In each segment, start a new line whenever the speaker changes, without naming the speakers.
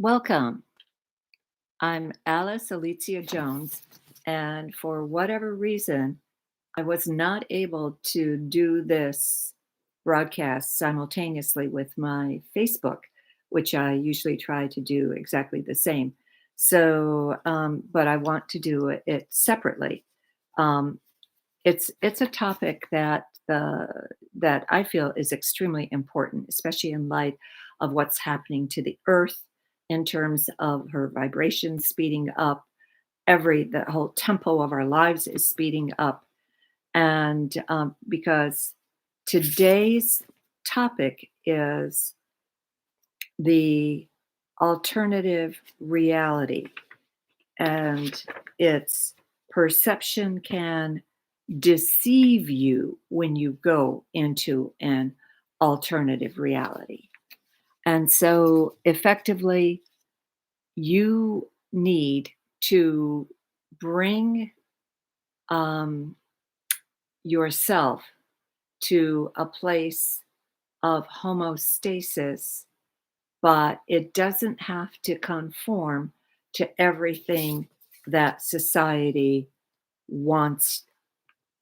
Welcome. I'm Alice Alicia Jones, and for whatever reason, I was not able to do this broadcast simultaneously with my Facebook, which I usually try to do exactly the same. But I want to do it separately. Um, it's a topic that I feel is extremely important, especially in light of what's happening to the earth in terms of her vibration speeding up. The whole tempo of our lives is speeding up, and because today's topic is the alternative reality, and its perception can deceive you when you go into an alternative reality. And so, effectively, you need to bring um, yourself to a place of homeostasis, but it doesn't have to conform to everything that society wants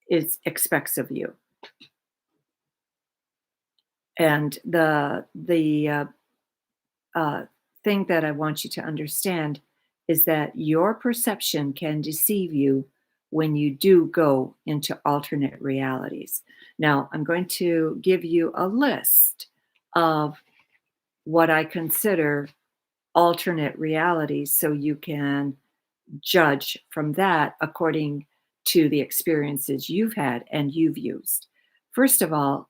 is expects of you. And the thing that I want you to understand is that your perception can deceive you when you do go into alternate realities. Now, I'm going to give you a list of what I consider alternate realities so you can judge from that according to the experiences you've had and you've used. First of all,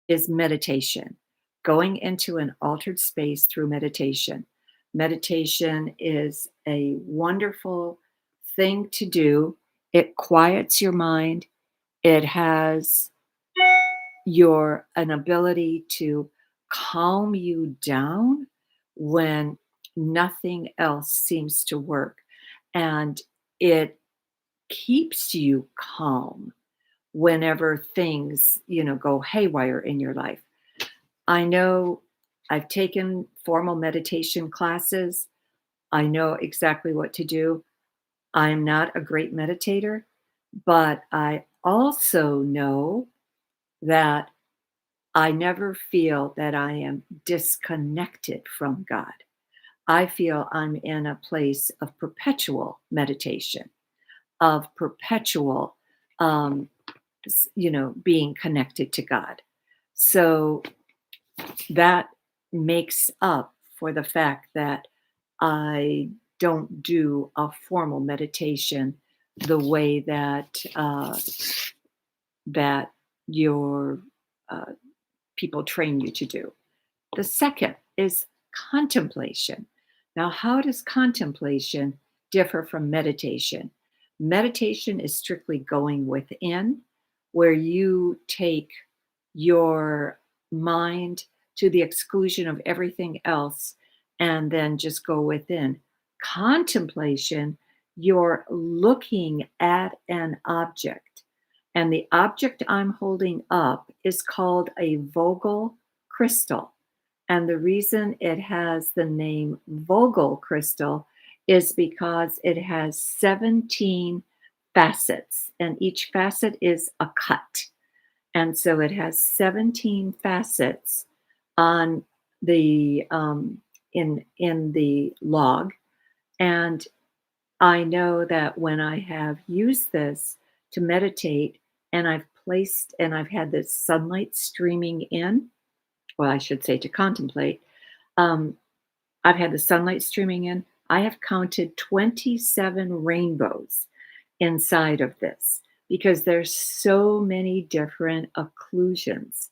is meditation, going into an altered space through meditation. Meditation is a wonderful thing to do. It quiets your mind. It has your an ability to calm you down when nothing else seems to work. And it keeps you calm whenever things, go haywire in your life. I know I've taken formal meditation classes. I know exactly what to do. I'm not a great meditator, but I also know that I never feel that I am disconnected from God. I feel I'm in a place of perpetual meditation, of perpetual, um, being connected to God. So that makes up for the fact that I don't do a formal meditation the way that your uh, people train you to do. The second is contemplation. Now, how does contemplation differ from meditation? Meditation is strictly going within, where you take your mind to the exclusion of everything else and then just go within. Contemplation, you're looking at an object, and the object I'm holding up is called a Vogel crystal. And the reason it has the name Vogel crystal is because it has 17 facets, and each facet is a cut. And so it has 17 facets on the in the log. And I know that when I have used this to meditate, and I've had this sunlight streaming in, well, I should say to contemplate, um, I've had the sunlight streaming in. I have counted 27 rainbows inside of this because there's so many different occlusions,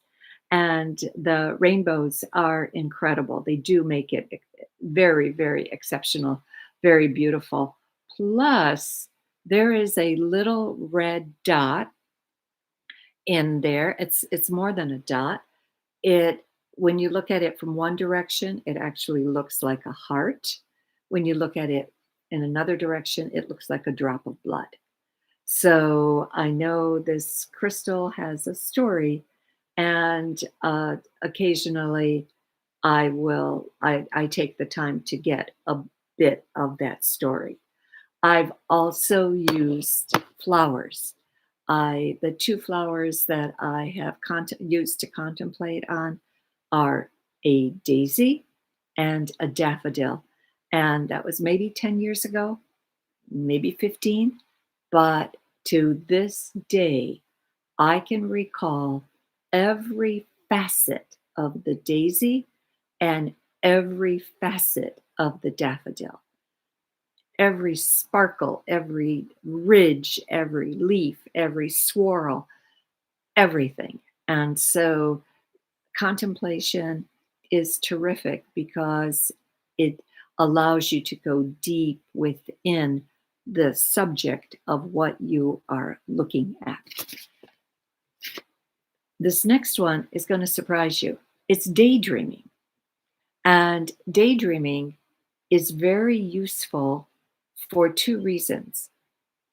and the rainbows are incredible. They do make it very, very exceptional, very beautiful. Plus, there is a little red dot in there. It's more than a dot. It When you look at it from one direction, it actually looks like a heart. When you look at it in another direction, it looks like a drop of blood. So I know this crystal has a story, and occasionally I take the time to get a bit of that story. I've also used flowers. The two flowers that I have used to contemplate on are a daisy and a daffodil. And that was maybe 10 years ago, maybe 15. But to this day, I can recall every facet of the daisy and every facet of the daffodil, every sparkle, every ridge, every leaf, every swirl, everything. And so contemplation is terrific because it allows you to go deep within the subject of what you are looking at. This next one is going to surprise you. It's daydreaming. And daydreaming is very useful for two reasons.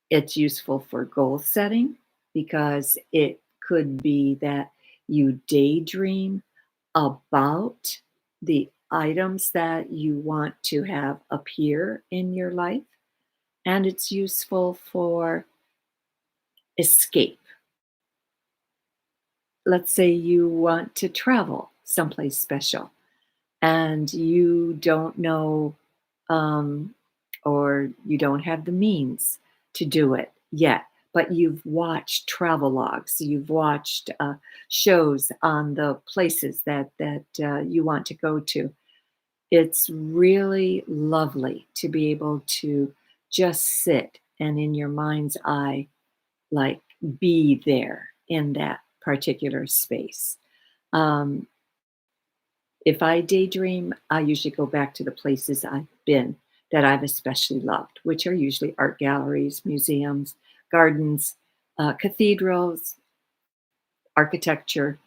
It's useful for goal setting because it could be that you daydream about the items that you want to have appear in your life. And it's useful for escape. Let's say you want to travel someplace special and you don't know, um, or you don't have the means to do it yet, but you've watched travel logs, you've watched shows on the places that you want to go to. It's really lovely to be able to just sit and in your mind's eye, like be there in that particular space. Um, if I daydream, I usually go back to the places I've been that I've especially loved, which are usually art galleries, museums, gardens, cathedrals, architecture,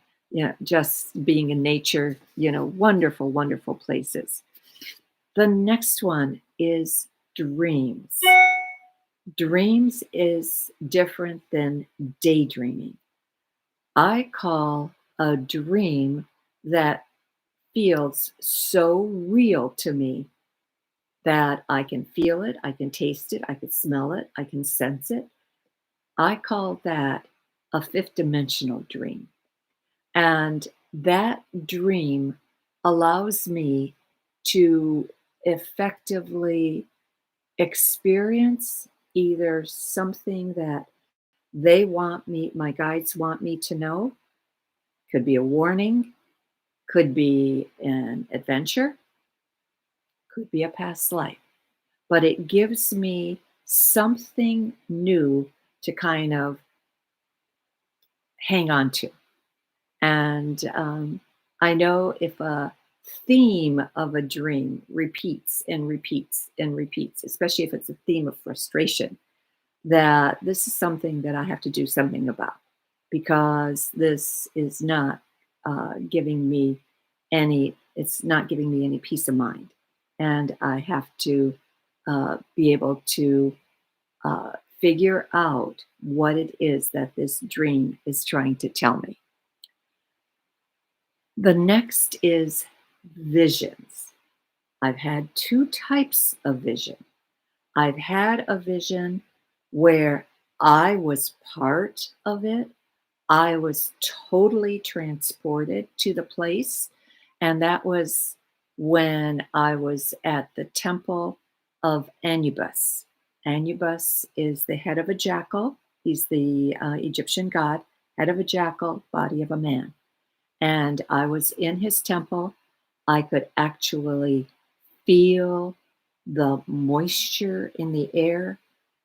just being in nature, wonderful, wonderful places. The next one is dreams. Dreams is different than daydreaming. I call a dream that feels so real to me that I can feel it, I can taste it, I can smell it, I can sense it. I call that a fifth dimensional dream. And that dream allows me to effectively experience either something that my guides want me to know, could be a warning, could be an adventure, could be a past life, but it gives me something new to kind of hang on to. And I know if a theme of a dream repeats and repeats and repeats, especially if it's a theme of frustration, that this is something that I have to do something about because this is not giving me it's not giving me any peace of mind. And I have to be able to uh, figure out what it is that this dream is trying to tell me. The next is visions. I've had two types of vision. I've had a vision where I was part of it. I was totally transported to the place. And that was when I was at the temple of Anubis. Anubis is the head of a jackal. He's the Egyptian god, head of a jackal, body of a man. And I was in his temple. I could actually feel the moisture in the air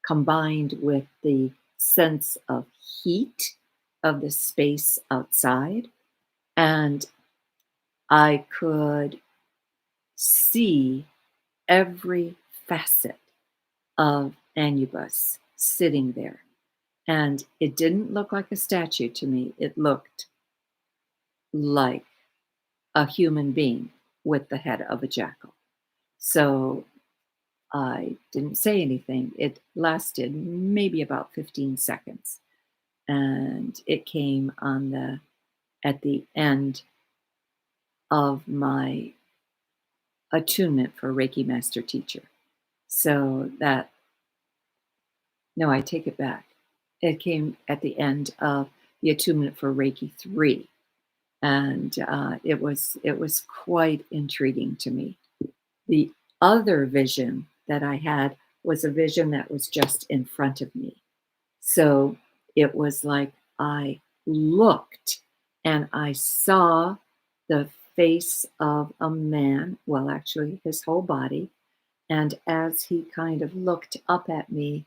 combined with the sense of heat of the space outside. And I could see every facet of Anubis sitting there. And it didn't look like a statue to me. It looked like a human being with the head of a jackal. So I didn't say anything. It lasted maybe about 15 seconds. And it came at the end of my attunement for Reiki master teacher. So that no, I take it back. It came at the end of the attunement for Reiki 3, and it was quite intriguing to me. The other vision that I had was a vision that was just in front of me. So it was like I looked and I saw the face of a man, well, actually, his whole body. And as he kind of looked up at me,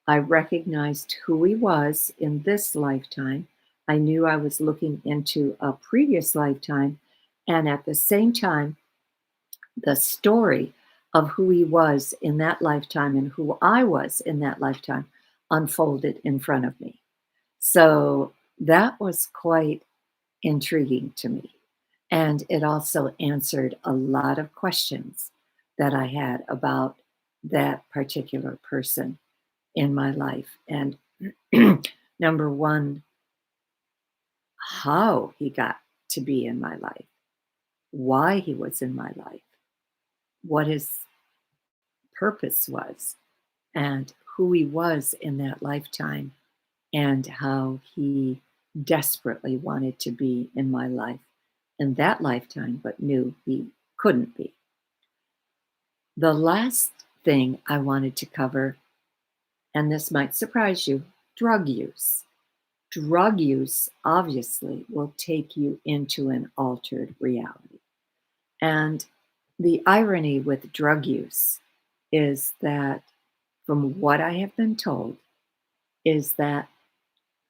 I recognized who he was in this lifetime. I knew I was looking into a previous lifetime. And at the same time, the story of who he was in that lifetime and who I was in that lifetime unfolded in front of me. So that was quite intriguing to me. And it also answered a lot of questions that I had about that particular person in my life. And number one, how he got to be in my life, why he was in my life, what his purpose was, and who he was in that lifetime, and how he desperately wanted to be in my life in that lifetime, but knew he couldn't be. The last thing I wanted to cover, and this might surprise you, drug use. Drug use obviously will take you into an altered reality. And the irony with drug use is that, from what I have been told, is that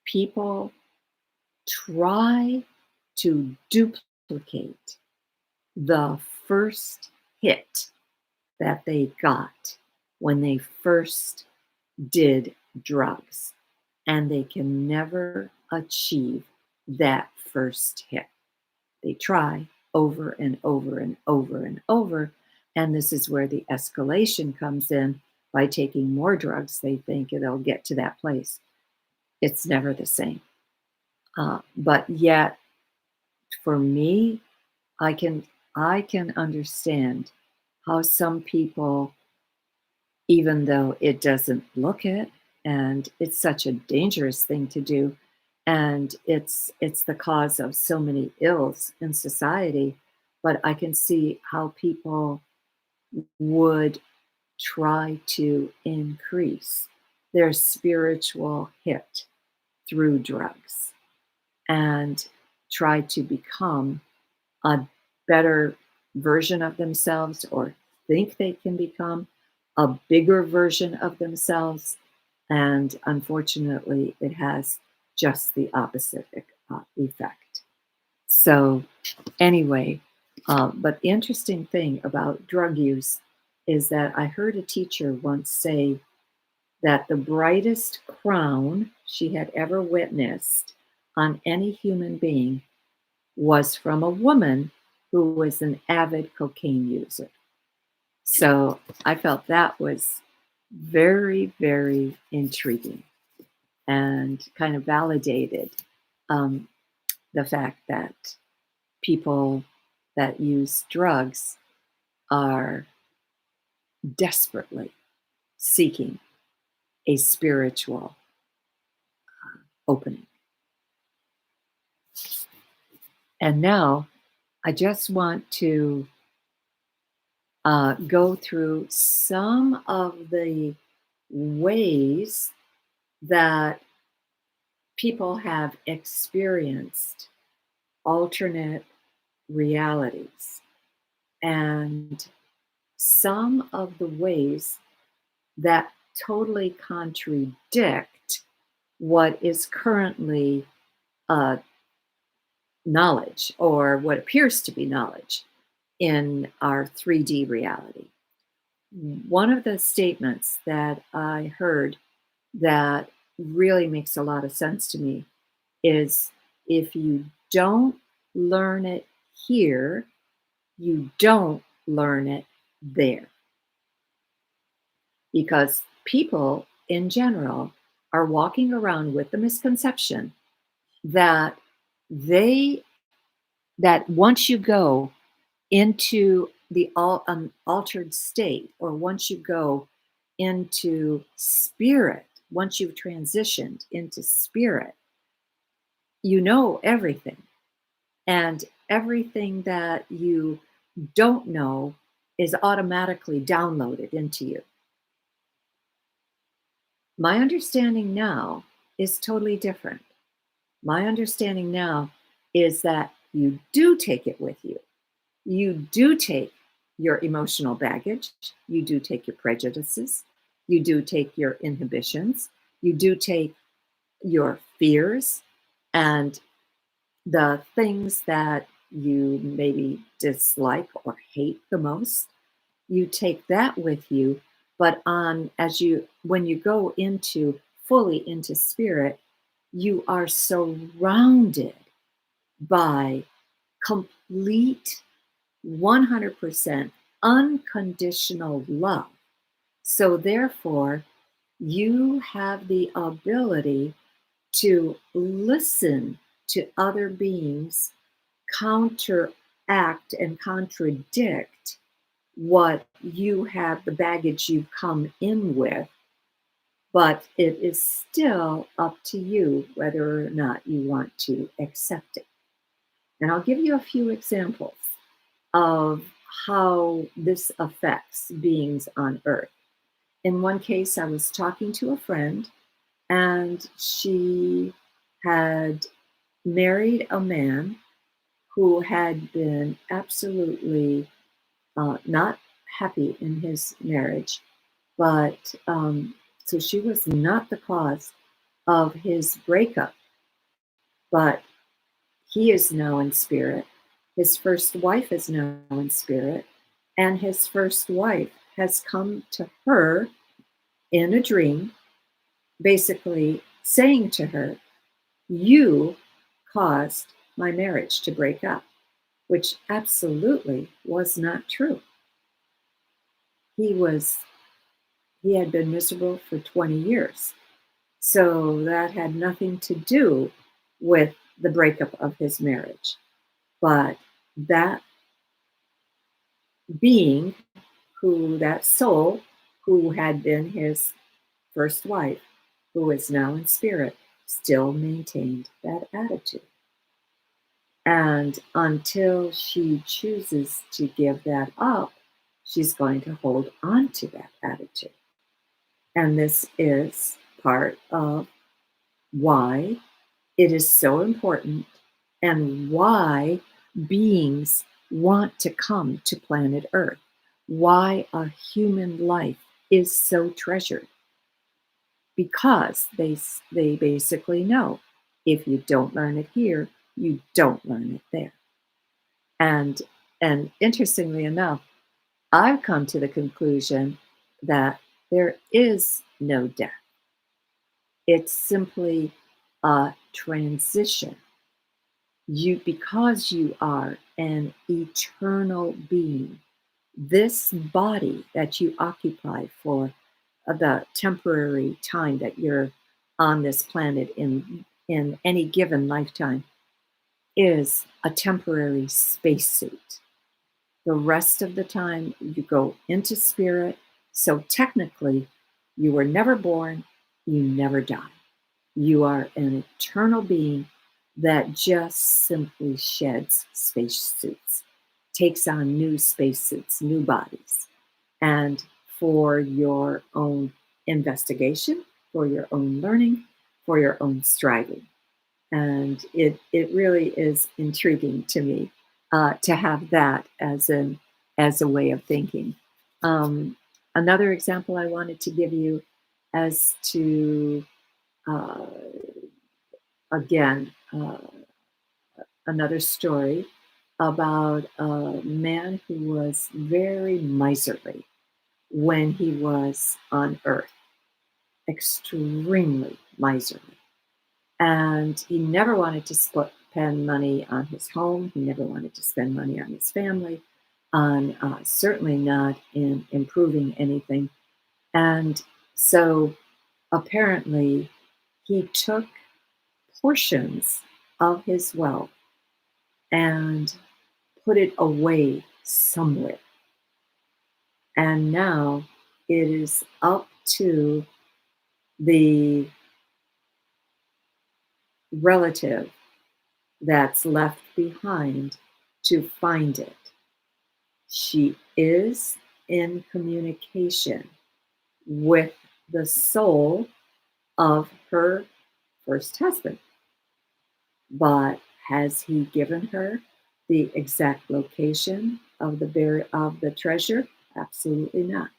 people try to duplicate the first hit that they got when they first did drugs, and they can never achieve that first hit. They try over and over and over and over, and this is where the escalation comes in. By taking more drugs, they think they'll get to that place. It's never the same. But yet, for me, I can I can understand how some people, even though it doesn't look it, and it's such a dangerous thing to do, and it's the cause of so many ills in society, but I can see how people would try to increase their spiritual hit through drugs and try to become a better version of themselves, or think they can become a bigger version of themselves. And unfortunately, it has just the opposite effect. So, anyway, but the interesting thing about drug use is that I heard a teacher once say that the brightest crown she had ever witnessed on any human being was from a woman who was an avid cocaine user. So I felt that was very, very intriguing and kind of validated um, the fact that people that use drugs are desperately seeking a spiritual opening. And now I just want to go through some of the ways that people have experienced alternate realities, and some of the ways that totally contradict what is currently uh, knowledge, or what appears to be knowledge in our 3D reality. One of the statements that I heard that really makes a lot of sense to me is, if you don't learn it here, you don't learn it there. Because people in general are walking around with the misconception that they That once you go into the altered state, or once you go into spirit, once you've transitioned into spirit, you know everything. And everything that you don't know is automatically downloaded into you. My understanding now is totally different. My understanding now is that you do take it with you. You do take your emotional baggage. You do take your prejudices. You do take your inhibitions. You do take your fears and the things that you maybe dislike or hate the most. You take that with you, but on as you when you go into fully into spirit, you are surrounded by complete 100% unconditional love. So, therefore, you have the ability to listen to other beings counteract and contradict what you have, the baggage you've come in with, but it is still up to you whether or not you want to accept it. And I'll give you a few examples of how this affects beings on Earth. In one case, I was talking to a friend, and she had married a man who had been absolutely not happy in his marriage, but so she was not the cause of his breakup, but he is now in spirit. His first wife is now in spirit, and his first wife has come to her in a dream, basically saying to her, "You caused my marriage to break up," which absolutely was not true. He was he had been miserable for 20 years. So that had nothing to do with the breakup of his marriage. But that being, that soul who had been his first wife, who is now in spirit, still maintained that attitude. And until she chooses to give that up, she's going to hold on to that attitude. And this is part of why it is so important and why beings want to come to planet Earth, why a human life is so treasured, because they basically know if you don't learn it here, you don't learn it there. And interestingly enough, I've come to the conclusion that there is no death. It's simply a transition. Because you are an eternal being, this body that you occupy for the temporary time that you're on this planet in any given lifetime is a temporary spacesuit. The rest of the time you go into spirit. So technically, you were never born, you never die. You are an eternal being that just simply sheds spacesuits, takes on new spacesuits, new bodies, and for your own investigation, for your own learning, for your own striving. And it really is intriguing to me to have that as a way of thinking. Um, Another example I wanted to give you as to uh, again, another story about a man who was very miserly when he was on Earth, extremely miserly. And he never wanted to spend money on his home. He never wanted to spend money on his family, on certainly not in improving anything. And so apparently he took portions of his wealth and put it away somewhere. And now it is up to the relative that's left behind to find it. She is in communication with the soul of her first husband, but has he given her the exact location of the treasure? Absolutely not.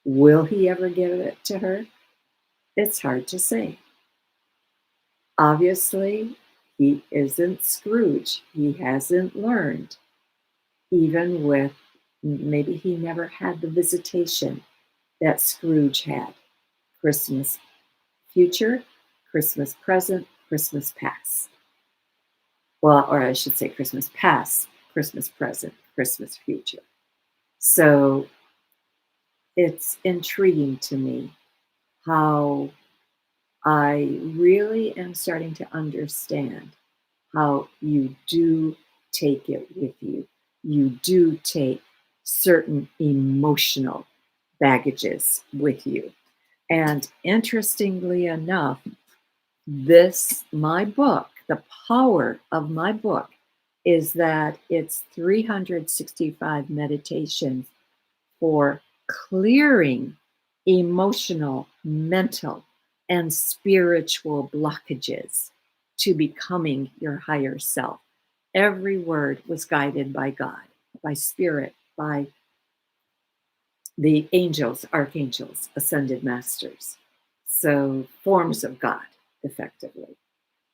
Will he ever give it to her? It's hard to say. Obviously, he isn't Scrooge. He hasn't learned, even with maybe he never had the visitation that Scrooge had. Christmas future, Christmas present, Christmas past. Well, or I should say Christmas past, Christmas present, Christmas future. So it's intriguing to me how I really am starting to understand how you do take it with you. You do take certain emotional baggages with you. And interestingly enough, my book, the power of my book is that it's 365 meditations for clearing emotional, mental, and spiritual blockages to becoming your higher self. Every word was guided by God, by spirit, by the angels, archangels, ascended masters. So, forms of God, effectively.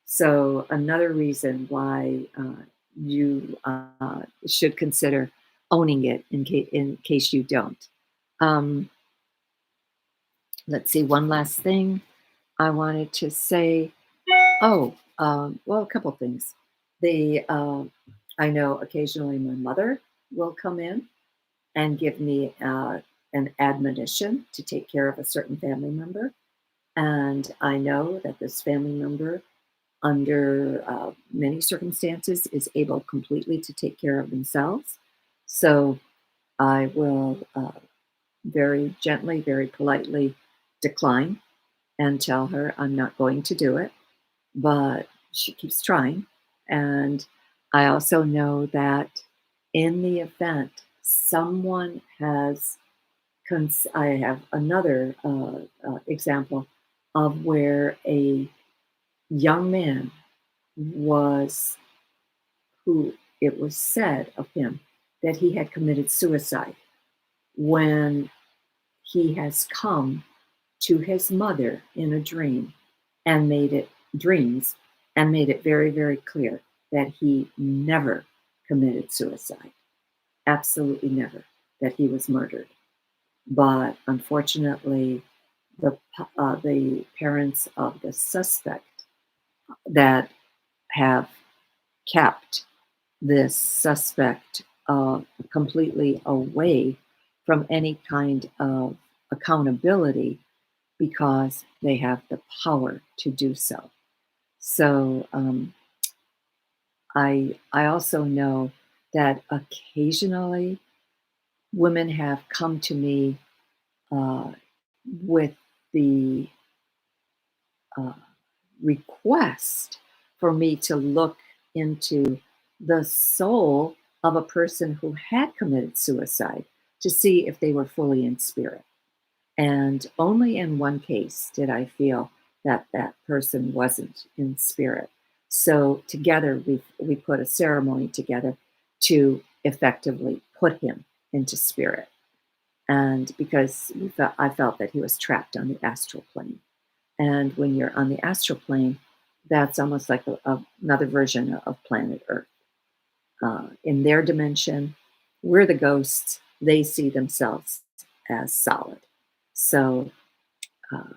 So, another reason why you should consider owning it in case you don't. Um, let's see, one last thing I wanted to say. Oh, well, a couple things. The I know occasionally my mother will come in and give me an admonition to take care of a certain family member, and I know that this family member, under many circumstances, is able completely to take care of themselves. So I will very gently, very politely decline and tell her I'm not going to do it, but she keeps trying. And I also know that in the event someone has, I have another example of where a young man was, who it was said of him that he had committed suicide when he has come to his mother in a dream and dreams and made it very, very clear that he never committed suicide. Absolutely never. That he was murdered. But unfortunately, the parents of the suspect that have kept this suspect completely away from any kind of accountability because they have the power to do so. So I also know that occasionally women have come to me uh, with the uh, request for me to look into the soul of a person who had committed suicide to see if they were fully in spirit. And only in one case did I feel that that person wasn't in spirit. So together we put a ceremony together to effectively put him into spirit. And because I felt that he was trapped on the astral plane. And when you're on the astral plane, that's almost like another version of planet Earth. In their dimension, we're the ghosts. They see themselves as solid. So uh,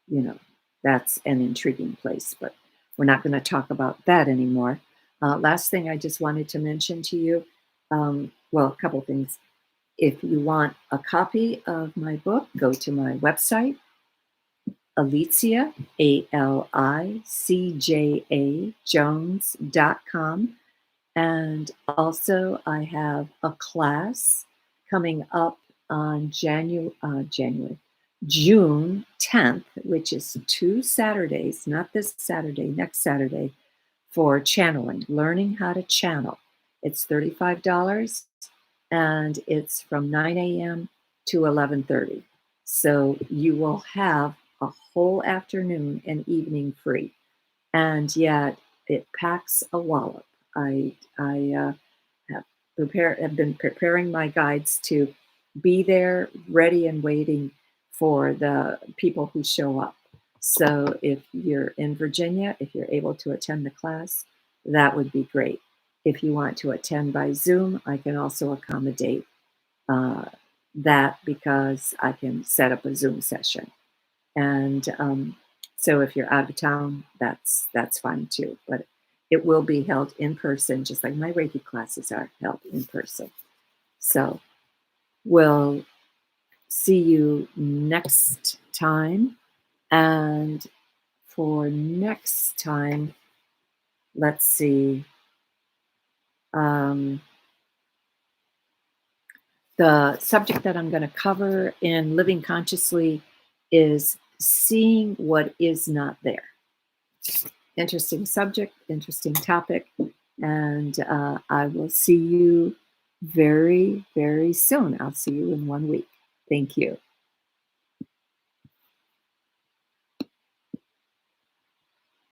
you know, that's an intriguing place, but we're not going to talk about that anymore. Last thing I just wanted to mention to you, well, a couple things. If you want a copy of my book, go to my website, Alicia, ALICJA Jones.com. And also, I have a class coming up on June 10th, which is 2 Saturdays, not this Saturday, next Saturday, for channeling, learning how to channel. It's $35 and it's from 9 a.m. to 11:30. So you will have a whole afternoon and evening free, and yet it packs a wallop. I have been preparing my guides to be there, ready and waiting for the people who show up. So if you're in Virginia, if you're able to attend the class, that would be great. If you want to attend by Zoom, I can also accommodate uh, that because I can set up a Zoom session. And so if you're out of town, that's fine too. But it will be held in person, just like my Reiki classes are held in person. So we'll see you next time. And for next time, let's see. Um, the subject that I'm going to cover in Living Consciously is seeing what is not there. Interesting subject, interesting topic, and I will see you very, very soon. I'll see you in 1 week. Thank you.